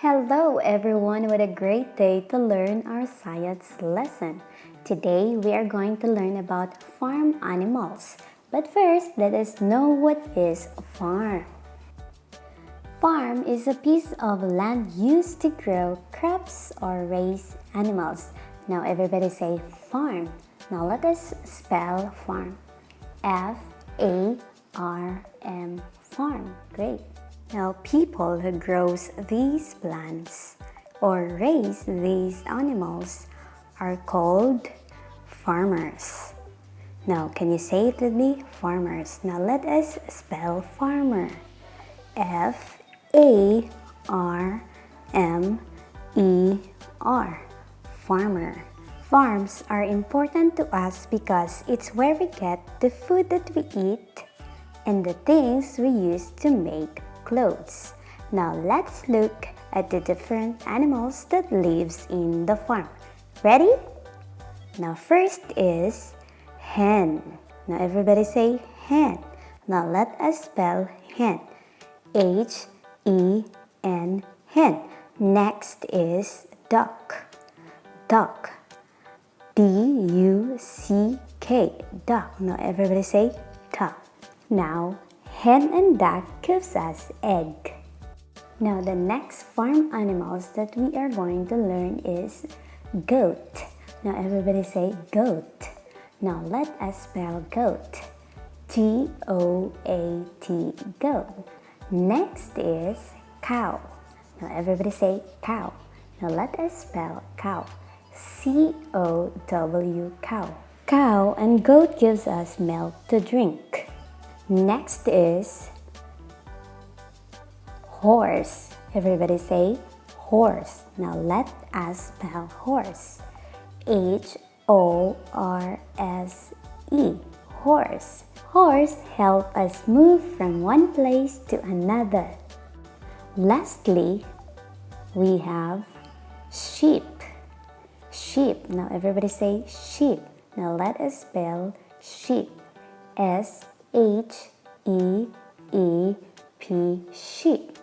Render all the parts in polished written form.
Hello everyone, what a great day to learn our science lesson. Today we are going to learn about farm animals. But first, let us know what is a farm. Farm is a piece of land used to grow crops or raise animals. Now everybody say farm. Now let us spell farm. F-A-R-M, farm. Great. Now people who grows these plants or raise these animals are called farmers. Now can you say it with me? Farmers. Now let us spell farmer. F-A-R-M-E-R. Farmer. Farms are important to us because it's where we get the food that we eat and the things we use to make clothes. Now let's look at the different animals that lives in the farm. Ready? Now first is hen. Now everybody say hen. Now let us spell hen. H-E-N, hen. Next is duck. Duck. D-U-C-K, duck. Now everybody say duck. Now hen and duck gives us egg. Now the next farm animals that we are going to learn is goat. Now everybody say goat. Now let us spell goat. G-O-A-T, goat. Next is cow. Now everybody say cow. Now let us spell cow. C-O-W, cow. Cow and goat gives us milk to drink. Next is horse. Everybody say horse. Now let us spell horse. H-O-R-S-E, horse. Horse help us move from one place to another. Lastly, we have sheep. Sheep. Now everybody say sheep. Now let us spell sheep. S-H-E-E-P, sheep.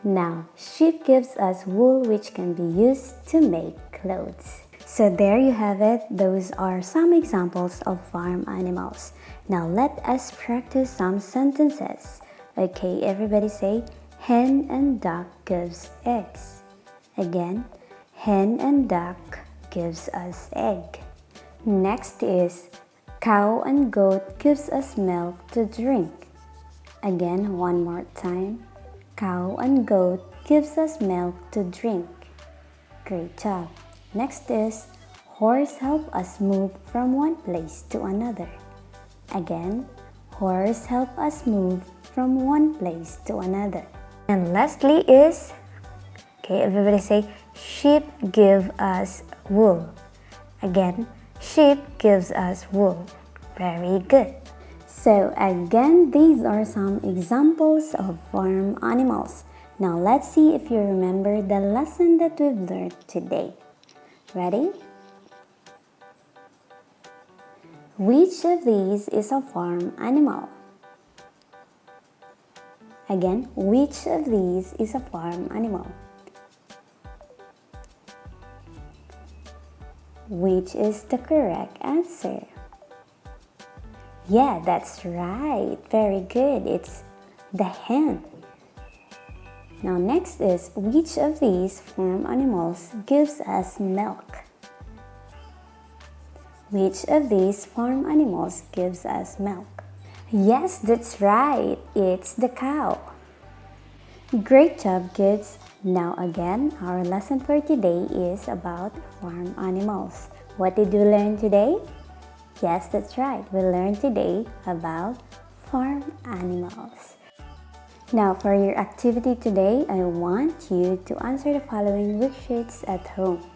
Now, sheep gives us wool which can be used to make clothes. So there you have it. Those are some examples of farm animals. Now let us practice some sentences. Okay, everybody say, hen and duck gives eggs. Again, hen and duck gives us egg. Next is, cow and goat gives us milk to drink. Again, one more time. Cow and goat gives us milk to drink. Great job. Next is, horse help us move from one place to another. Again, horse help us move from one place to another. And lastly is, okay, everybody say, sheep give us wool. Again, sheep gives us wool. Very good. So again, these are some examples of farm animals. Now let's see if you remember the lesson that we've learned today. Ready? Which of these is a farm animal? Again, which of these is a farm animal? Which is the correct answer? Yeah, that's right. Very good. It's the hen. Now next is, which of these farm animals gives us milk? Which of these farm animals gives us milk? Yes, that's right. It's the cow. Great job, kids. Now again, our lesson for today is about farm animals. What did we learn today? Yes, that's right. We learned today about farm animals. Now for your activity today, I want you to answer the following worksheets at home.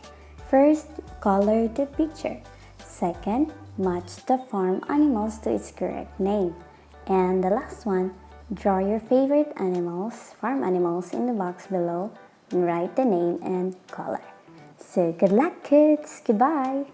First, color the picture. Second, match the farm animals to its correct name. And the last one, draw your favorite animals, farm animals, in the box below and write the name and color. So good luck, kids. Goodbye.